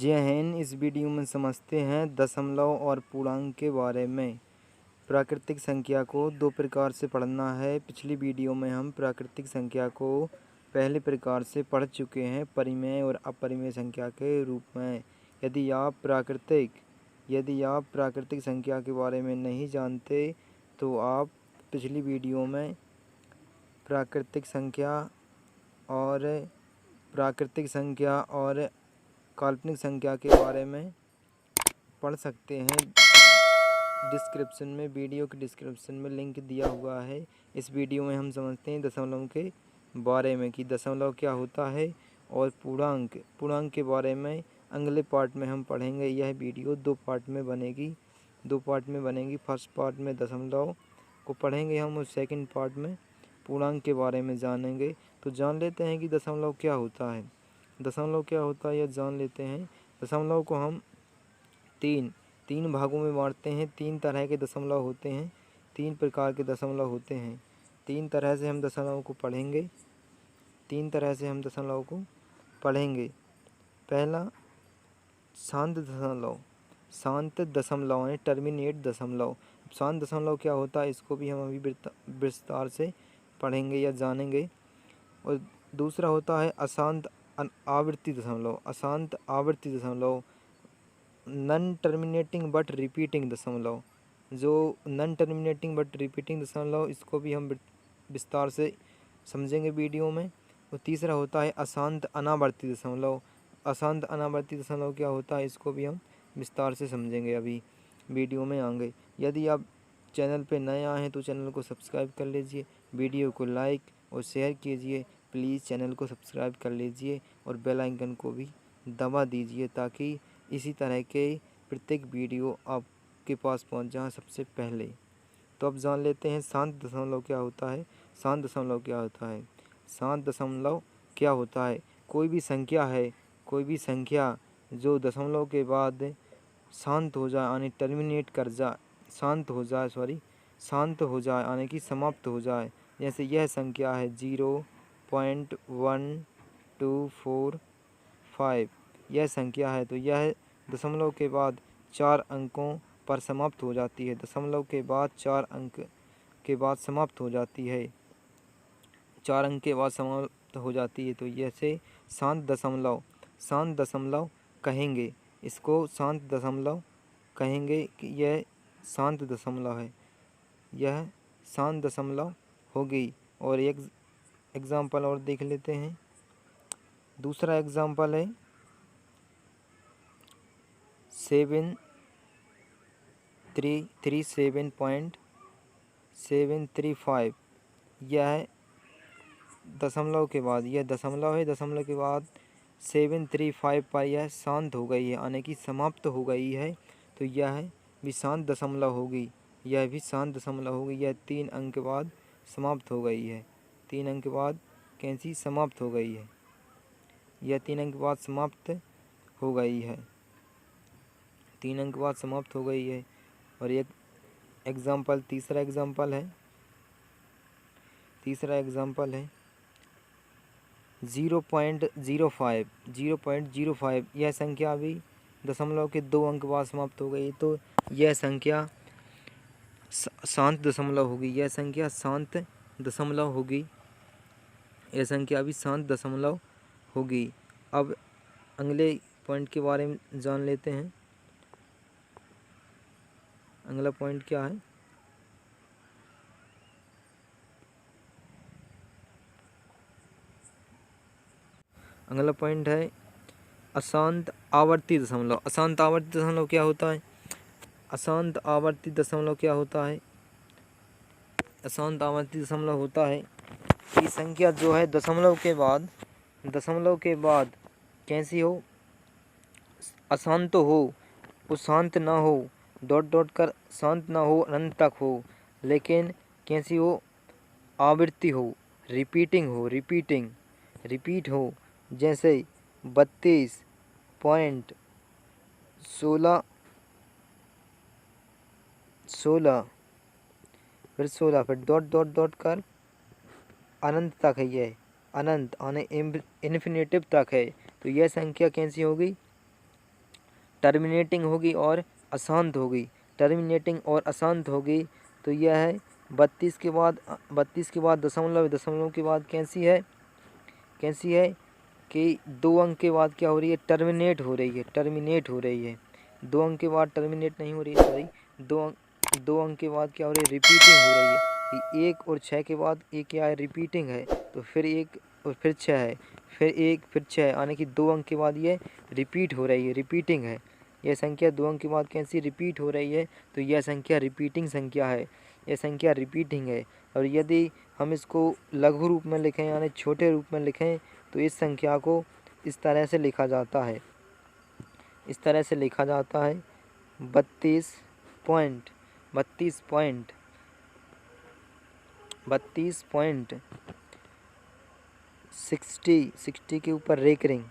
जय हिंद। इस वीडियो में समझते हैं दशमलव और पूर्णांक के बारे में। प्राकृतिक संख्या को दो प्रकार से पढ़ना है। पिछली वीडियो में हम प्राकृतिक संख्या को पहले प्रकार से पढ़ चुके हैं, परिमेय और अपरिमेय संख्या के रूप में। यदि आप प्राकृतिक संख्या के बारे में नहीं जानते तो आप पिछली वीडियो में प्राकृतिक संख्या और काल्पनिक संख्या के बारे में पढ़ सकते हैं। वीडियो के डिस्क्रिप्शन में लिंक दिया हुआ है। इस वीडियो में हम समझते हैं दशमलव के बारे में कि दशमलव क्या होता है, और पूर्णांक के बारे में अगले पार्ट में हम पढ़ेंगे। यह वीडियो दो पार्ट में बनेगी। फर्स्ट पार्ट में दशमलव को पढ़ेंगे हम, और सेकंड पार्ट में पूर्णांक के बारे में जानेंगे। तो जान लेते हैं कि दशमलव क्या होता है। यह जान लेते हैं। दशमलव को हम तीन भागों में बांटते हैं। तीन तरह के दशमलव होते हैं, तीन प्रकार के दशमलव होते हैं। तीन तरह से हम दशमलव को पढ़ेंगे। पहला शांत दशमलव है, टर्मिनेट दशमलव। शांत दशमलव क्या होता है, इसको भी हम अभी विस्तार से पढ़ेंगे या जानेंगे। और दूसरा होता है अशांत आवर्ती दशमलव, नॉन टर्मिनेटिंग बट रिपीटिंग दशमलव। जो नॉन टर्मिनेटिंग बट रिपीटिंग दशमलव, इसको भी हम विस्तार से समझेंगे वीडियो में। और तीसरा होता है अशांत अनावर्ती दशमलव। क्या होता है, इसको भी हम विस्तार से समझेंगे अभी वीडियो में आएंगे। यदि आप चैनल पे नए आए हैं तो चैनल को सब्सक्राइब कर लीजिए, वीडियो को लाइक और शेयर कीजिए। प्लीज़ चैनल को सब्सक्राइब कर लीजिए और बेल आइकन को भी दबा दीजिए, ताकि इसी तरह के प्रत्येक वीडियो आपके पास पहुंच जाए सबसे पहले। तो अब जान लेते हैं शांत दशमलव क्या होता है। शांत दशमलव क्या होता है, कोई भी संख्या जो दशमलव के बाद शांत हो जाए, यानी शांत हो जाए यानी कि समाप्त हो जाए। जैसे यह संख्या है 0.1245। यह संख्या है, तो यह दशमलव के बाद 4 अंकों पर समाप्त हो जाती है। दशमलव के बाद 4 अंक के बाद समाप्त हो जाती है। 4 अंक के बाद समाप्त हो जाती है, तो जैसे शांत दशमलव कहेंगे। इसको शांत दशमलव कहेंगे कि यह शांत दशमलव है, यह शांत दशमलव हो गई। और एक एग्जाम्पल और देख लेते हैं। दूसरा एग्जाम्पल है 737.735। यह दशमलव के बाद, यह दशमलव है, दशमलव के बाद 735 पर यह शांत हो गई है, यानी कि समाप्त हो गई है। तो यह भी शांत दशमलव होगी। यह 3 अंक के बाद समाप्त हो गई है। 3 अंक के बाद कैसी समाप्त हो गई है, यह 3 अंक के बाद समाप्त हो गई है। 3 अंक के बाद समाप्त हो गई है। और एक एग्जाम्पल, तीसरा एग्जाम्पल है 0.05। यह संख्या भी दशमलव के 2 अंक बाद समाप्त हो गई, तो यह संख्या शांत दशमलव होगी। यह संख्या भी शांत दशमलव होगी। अब अगले पॉइंट के बारे में जान लेते हैं। अगला पॉइंट क्या है, अगला पॉइंट है अशांत आवर्ती दशमलव। अशांत आवर्ती दशमलव क्या होता है, अशांत आवर्ती दशमलव होता है कि संख्या जो है दशमलव के बाद कैसी हो, अशांत हो, वो शांत ना हो, डॉट कर शांत ना हो, अनंत तक हो, लेकिन कैसी हो, आवृत्ति हो, रिपीट हो। जैसे 32.16, फिर 16, फिर डॉट कर अनंत तक है। यह अनंत यानी इन्फिनेटिव तक है। तो यह संख्या कैसी होगी, टर्मिनेटिंग होगी और अशांत होगी। टर्मिनेटिंग और अशांत होगी तो यह है 32 के बाद दशमलव, दशमलव के बाद कैसी है कि 2 अंक के बाद क्या हो रही है, टर्मिनेट हो रही है। 2 अंक के बाद टर्मिनेट नहीं हो रही है, सॉरी, 2 अंक के बाद क्या हो रही है, रिपीटिंग हो रही है। 1 और 6 के बाद एक क्या है, रिपीटिंग है, तो फिर 1 और फिर 6 है, फिर 1 फिर 6, यानी कि 2 अंक के बाद ये रिपीट हो रही है, रिपीटिंग है। यह संख्या 2 अंक के बाद कैसी रिपीट हो रही है, तो यह संख्या रिपीटिंग संख्या है, यह संख्या रिपीटिंग है। और यदि हम इसको लघु रूप में लिखें यानी छोटे रूप में लिखें तो इस संख्या को इस तरह से लिखा जाता है, 32 पॉइंट 60 के ऊपर रेकरिंग,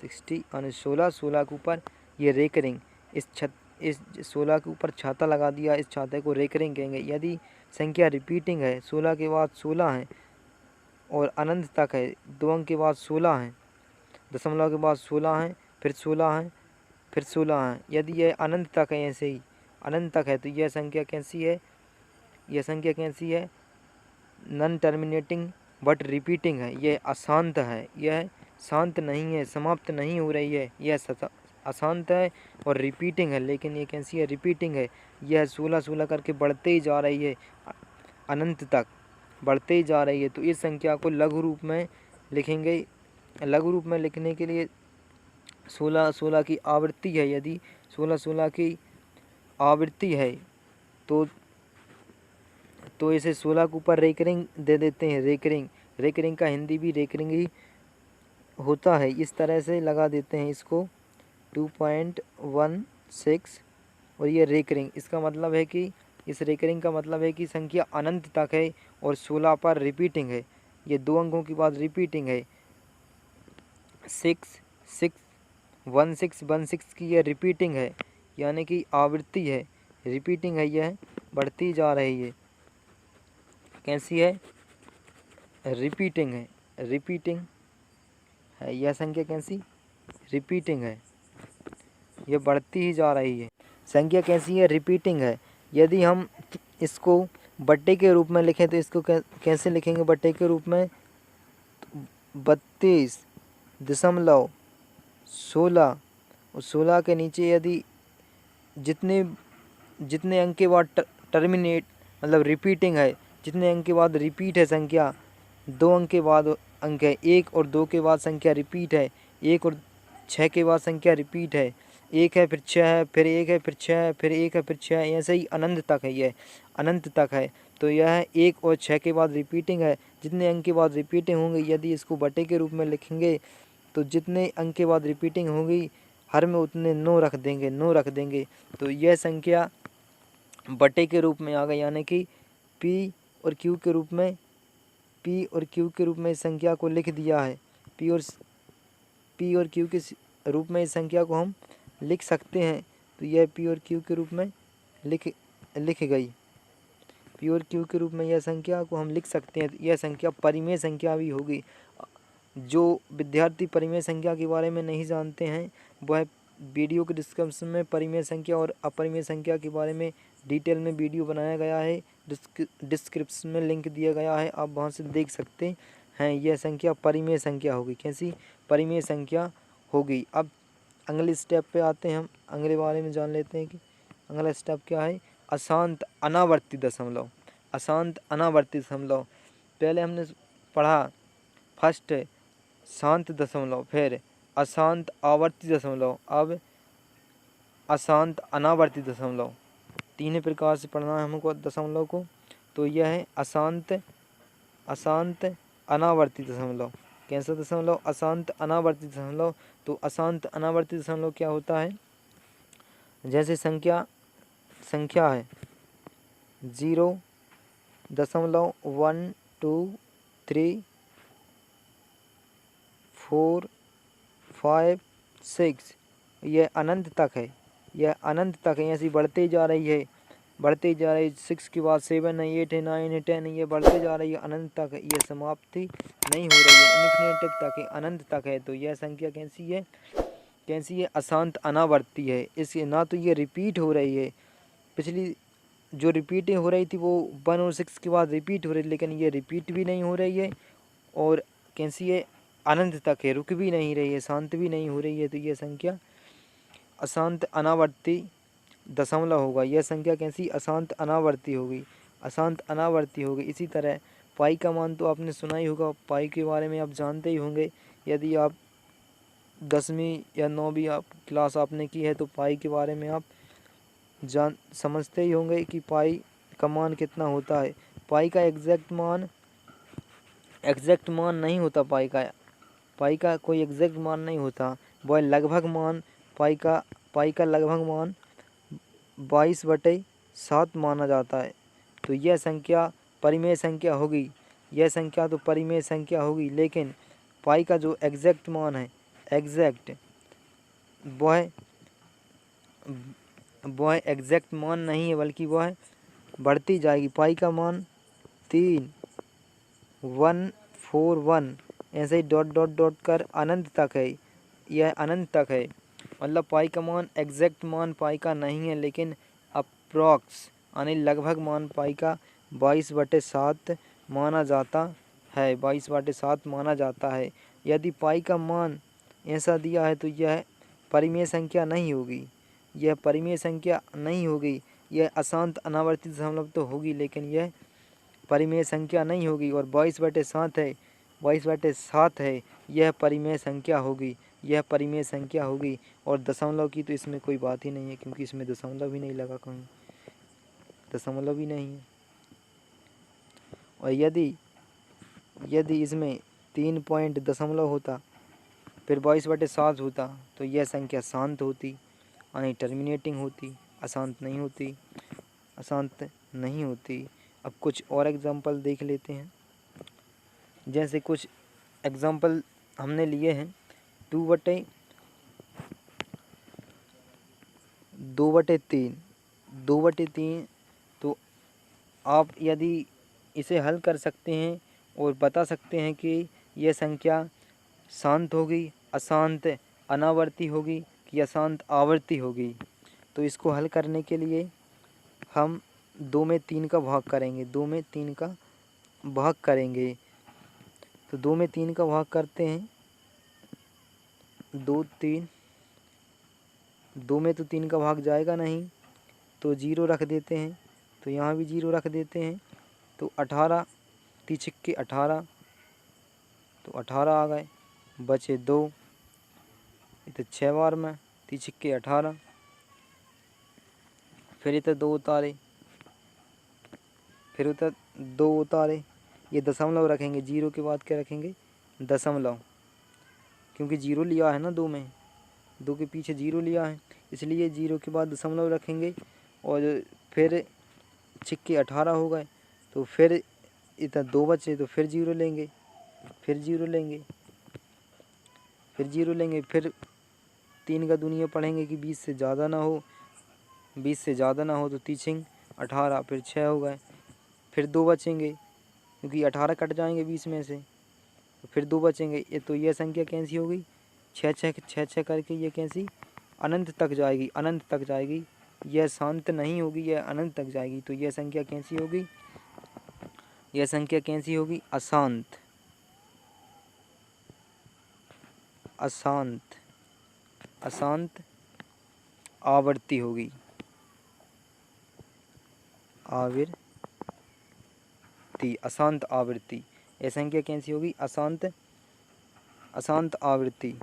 60 यानी 16 के ऊपर ये रेकरिंग, इस 16 के ऊपर छाता लगा दिया, इस छाते को रेकरिंग कहेंगे। यदि संख्या रिपीटिंग है, 16 के बाद 16 है और अनंत तक है, 2 अंक के बाद 16 है, दशमलव के बाद 16 है, फिर 16 है, फिर 16 है। यदि यह अनंत तक है, ऐसे ही अनंत तक है, तो यह संख्या कैसी है, नॉन टर्मिनेटिंग बट रिपीटिंग है, यह अशांत है, यह शांत नहीं है, समाप्त नहीं हो रही है, यह अशांत है और रिपीटिंग है, लेकिन ये कैसी है, रिपीटिंग है। यह 16 करके बढ़ते ही जा रही है, अनंत तक बढ़ते ही जा रही है। तो इस संख्या को लघु रूप में लिखेंगे। लघु रूप में लिखने के लिए 16 की आवृत्ति है, यदि 16 की आवृत्ति है तो इसे 16 के ऊपर रेकरिंग दे देते हैं। रेकरिंग का हिंदी भी रेकरिंग ही होता है, इस तरह से लगा देते हैं इसको 2.16 और ये रेकरिंग। इसका मतलब है कि इस रेकरिंग का मतलब है कि संख्या अनंत तक है और 16 पर रिपीटिंग है, ये 2 अंकों के बाद रिपीटिंग है। 16 की यह रिपीटिंग है, यानी कि आवृत्ति है, रिपीटिंग है, यह बढ़ती जा रही है। कैसी है, रिपीटिंग है यह संख्या, कैसी, रिपीटिंग है, यह बढ़ती ही जा रही है। संख्या कैसी है, रिपीटिंग है। यदि हम इसको बट्टे के रूप में लिखें तो इसको कैसे लिखेंगे, बट्टे के रूप में 32.16 और 16 के नीचे यदि जितने अंक के बाद टर्मिनेट मतलब रिपीटिंग है, जितने अंक के बाद रिपीट है संख्या, 2 अंक के बाद अंक है, 1 और 2 के बाद संख्या रिपीट है, 1 और 6 के बाद संख्या रिपीट है, 1 है फिर 6 है, फिर 1 है फिर 6 है, फिर 1 है फिर 6 है, ऐसे ही अनंत तक है, यह अनंत तक है। तो यह 1 और 6 के बाद रिपीटिंग है, जितने अंक के बाद रिपीटिंग होंगे, यदि इसको बटे के रूप में लिखेंगे तो जितने अंक के बाद रिपीटिंग होंगी हर में उतने 9 रख देंगे। तो यह संख्या बटे के रूप में आ गई, यानी कि P और Q के रूप में इस संख्या को लिख दिया है। P और Q के रूप में इस संख्या को हम लिख सकते हैं। तो यह P और Q के रूप में लिख गई। P और Q के रूप में यह संख्या को हम लिख सकते हैं। यह संख्या परिमेय संख्या भी होगी। जो विद्यार्थी परिमेय संख्या के बारे में नहीं जानते हैं वह वीडियो के डिस्क्रिप्शन में परिमेय संख्या और अपरिमेय संख्या के बारे में डिटेल में वीडियो बनाया गया है, डिस्क्रिप्शन में लिंक दिया गया है, आप वहां से देख सकते हैं। यह संख्या परिमेय संख्या होगी। कैसी, परिमेय संख्या होगी। अब अगले स्टेप पे आते हैं, हम अगले बारे में जान लेते हैं कि अगला स्टेप क्या है। अशांत अनावर्ती दशमलव। पहले हमने पढ़ा फर्स्ट शांत दशमलव, फिर अशांत आवर्ती दशमलव, अब अशांत अनावर्ती दशमलव। तीन प्रकार से पढ़ना है हमको दशमलव को। तो यह है अशांत अनावर्ती दशमलव। कैसा दशमलव, अशांत अनावर्ती दशमलव। तो अशांत अनावर्ती दशमलव क्या होता है, जैसे संख्या है 0.12345 यह अनंत तक है, ऐसी बढ़ती जा रही है। 6 के बाद 7 है, 8 है, 9 है, 10 है, ये बढ़ते जा रही है अनंत तक। यह समाप्ति नहीं हो रही है, इन्फिनिटी तक है, अनंत तक है। तो यह संख्या कैसी है, कैसी है, अशांत अनावर्ती है। इसके ना तो ये रिपीट हो रही है, पिछली जो रिपीटिंग हो रही थी वो 1 और 6 के बाद रिपीट हो रही, लेकिन ये रिपीट भी नहीं हो रही है और कैसी है, अनंत तक है, रुक भी नहीं रही है, शांत भी नहीं हो रही है। तो यह संख्या अशांत अनावर्ती दशमलव होगा। यह संख्या कैसी, अशांत अनावर्ती होगी, अशांत अनावर्ती होगी। इसी तरह पाई का मान तो आपने सुना ही होगा, पाई के बारे में आप जानते ही होंगे। यदि आप 10वीं या 9वीं आप क्लास आपने की है तो पाई के बारे में आप समझते ही होंगे कि पाई का मान कितना होता है। पाई का एग्जैक्ट मान नहीं होता, पाई का कोई एग्जैक्ट मान नहीं होता, वह लगभग मान, पाई का लगभग मान 22/7 माना जाता है। तो यह संख्या परिमेय संख्या होगी, यह संख्या तो परिमेय संख्या होगी, लेकिन पाई का जो एग्जैक्ट मान है, एग्जैक्ट वह एग्जैक्ट मान नहीं है, बल्कि वह बढ़ती जाएगी। पाई का मान 3.141 ऐसे ही डॉट डॉट डॉट कर अनंत तक है, यह अनंत तक है। मतलब पाई का मान एग्जैक्ट मान पाई का नहीं है, लेकिन अप्रॉक्स यानी लगभग मान पाई का 22/7 माना जाता है, 22/7 माना जाता है। यदि पाई का मान ऐसा दिया है तो यह परिमेय संख्या नहीं होगी, यह परिमेय संख्या नहीं होगी, यह अशांत अनावर्ती दशमलव तो होगी, लेकिन यह परिमेय संख्या नहीं होगी। और 22/7 है, 22/7 है, यह परिमेय संख्या होगी, यह परिमेय संख्या होगी। और दशमलव की तो इसमें कोई बात ही नहीं है, क्योंकि इसमें दशमलव ही नहीं लगा, कहीं दशमलव ही नहीं है। और यदि इसमें 3 पॉइंट दशमलव होता, फिर 22/7 होता, तो यह संख्या शांत होती, यानी टर्मिनेटिंग होती, अशांत नहीं होती, अशांत नहीं होती। अब कुछ और एग्जांपल देख लेते हैं। जैसे कुछ एग्जांपल हमने लिए हैं, 2/3, 2/3। तो आप यदि इसे हल कर सकते हैं और बता सकते हैं कि यह संख्या शांत होगी, अशांत अनावर्ती होगी कि अशांत आवर्ती होगी, तो इसको हल करने के लिए हम 2 में 3 का भाग करेंगे, 2 में 3 का भाग करेंगे। तो 2 में 3 का भाग करते हैं, 2 3, 2 में तो 3 का भाग जाएगा नहीं, तो 0 रख देते हैं, तो यहाँ भी 0 रख देते हैं। तो 18 3×6 18, तो 18 आ गए, बचे 2, तो 6 बार में 3×6 18, फिर इधर 2 उतारे, फिर उधर 2 उतारे। ये दशमलव रखेंगे, 0 के बाद क्या रखेंगे, दशमलव, क्योंकि 0 लिया है ना 2 में, 2 के पीछे 0 लिया है, इसलिए 0 के बाद दशमलव रखेंगे। और फिर 6×6 18 हो गए, तो फिर इधर 2 बचे, तो फिर 0 लेंगे, फिर 0 लेंगे, फिर 0 लेंगे, फिर 3 का दुनिया पढ़ेंगे कि 20 से ज़्यादा ना हो, 20 से ज़्यादा ना हो, तो 3×6 18, फिर 6 हो गए, फिर 2 बचेंगे, क्योंकि 18 कट जाएंगे 20 में से, तो फिर 2 बचेंगे। ये तो यह संख्या कैसी होगी, 6×6 करके ये कैसी अनंत तक जाएगी, अनंत तक जाएगी, यह शांत नहीं होगी, यह अनंत तक जाएगी। तो यह संख्या कैसी होगी, यह संख्या कैसी होगी, अशांत, अशांत, अशांत आवर्ती होगी, आवृत्ति, अशांत आवृत्ति। यह संख्या कैसी होगी, अशांत, अशांत आवृत्ति,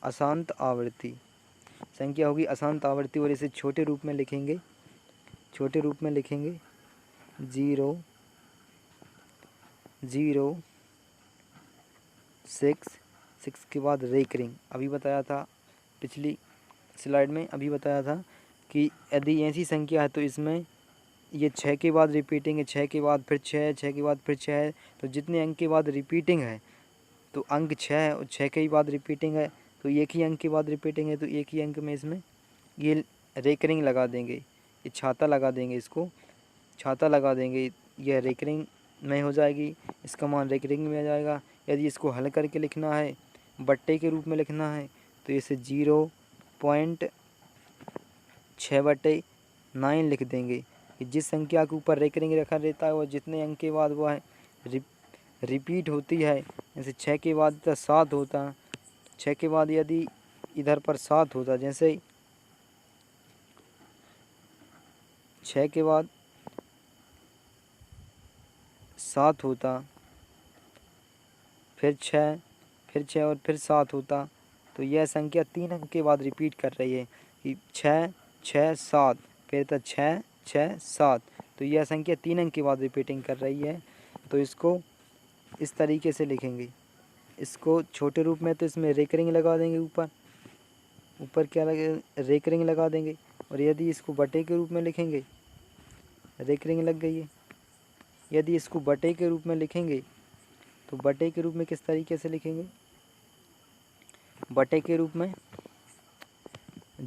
अशांत आवृत्ति संख्या होगी, अशांत आवृत्ति। और इसे छोटे रूप में लिखेंगे, छोटे रूप में लिखेंगे 0 0 6 6 के बाद रेकरिंग। अभी बताया था पिछली स्लाइड में, अभी बताया था कि यदि ऐसी संख्या है तो इसमें ये 6 के बाद रिपीटिंग है, 6 के बाद फिर 6, 6 के बाद फिर 6 है, तो जितने अंक के बाद रिपीटिंग है तो अंक 6 है, और 6 के बाद रिपीटिंग है तो एक ही अंक के बाद रिपीटिंग है, तो एक ही अंक में इसमें ये रेकरिंग लगा देंगे, ये छाता लगा देंगे, इसको छाता लगा देंगे, यह रेकरिंग में हो जाएगी, इसका मान रेकरिंग में आ जाएगा। यदि इसको हल करके लिखना है, बट्टे के रूप में लिखना है, तो इसे 0.6/9 लिख देंगे। जिस संख्या के ऊपर रेकरिंग रखा रहता है और जितने अंक के बाद वह रिपीट होती है, जैसे 6 के बाद 7 होता, 6 के बाद यदि इधर पर 7 होता, जैसे 6 के बाद 7 होता, फिर 6, फिर 6 और फिर 7 होता, तो यह संख्या 3 अंक के बाद रिपीट कर रही है कि 6 6 7, फिर था 6 6 7, तो यह संख्या 3 अंक के बाद रिपीटिंग कर रही है। तो इसको इस तरीके से लिखेंगे। इसको छोटे रूप में तो इसमें रेकरिंग लगा देंगे, ऊपर क्या लगे, रेकरिंग लगा देंगे। और यदि इसको बटे के रूप में लिखेंगे, रेकरिंग लग गई है। यदि इसको बटे के रूप में लिखेंगे तो बटे के रूप में किस तरीके से लिखेंगे, बटे के रूप में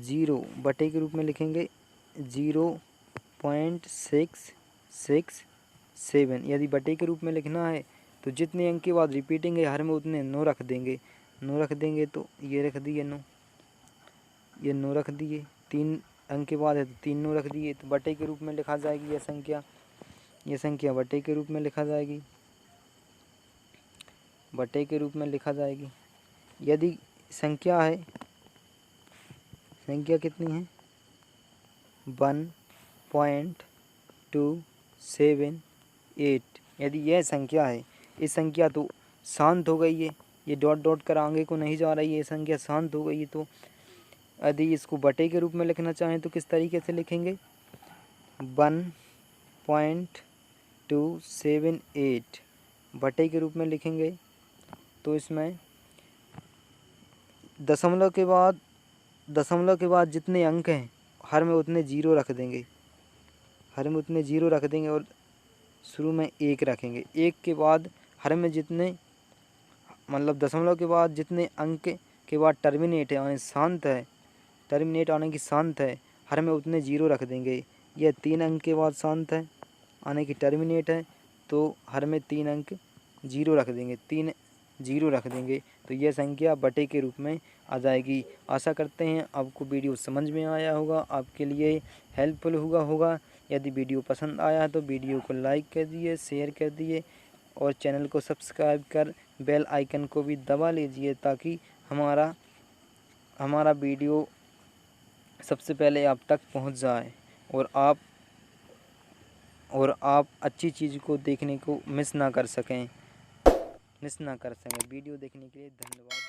0, बटे के रूप में लिखेंगे 0.667। यदि बटे के रूप में लिखना है तो जितने अंक के बाद रिपीटिंग है हर में उतने 9 रख देंगे। 9 रख देंगे तो ये रख दिए 9, ये 9 रख दिए। 3 अंक के बाद है तो 3 9 रख दिए, तो बटे के रूप में लिखा जाएगी यह संख्या। ये संख्या बटे के रूप में लिखा जाएगी, बटे के रूप में लिखा जाएगी। यदि संख्या है, संख्या कितनी है 1.278, यदि यह संख्या है, इस संख्या तो शांत हो गई है, ये डॉट डॉट कर आगे को नहीं जा रही है, ये संख्या शांत हो गई है। तो यदि इसको बटे के रूप में लिखना चाहें तो किस तरीके से लिखेंगे, 1.278 बटे के रूप में लिखेंगे। तो इसमें दशमलव के बाद जितने अंक हैं हर में उतने 0 रख देंगे, हर में उतने 0 रख देंगे और शुरू में 1 रखेंगे। 1 के बाद हर में जितने, मतलब दशमलव के बाद जितने अंक के बाद टर्मिनेट है यानी शांत है, टर्मिनेट आने की शांत है, हर में उतने 0 रख देंगे। यह 3 अंक के बाद शांत है आने की टर्मिनेट है, तो हर में 3 अंक 0 रख देंगे, 3 0 रख देंगे। तो यह संख्या बटे के रूप में आ जाएगी। आशा करते हैं आपको वीडियो समझ में आया होगा, आपके लिए हेल्पफुल होगा। यदि वीडियो पसंद आया है तो वीडियो को लाइक कर दिए, शेयर कर दिए और चैनल को सब्सक्राइब कर बेल आइकन को भी दबा लीजिए, ताकि हमारा वीडियो सबसे पहले आप तक पहुंच जाए और आप अच्छी चीज़ को देखने को मिस ना कर सकें। वीडियो देखने के लिए धन्यवाद।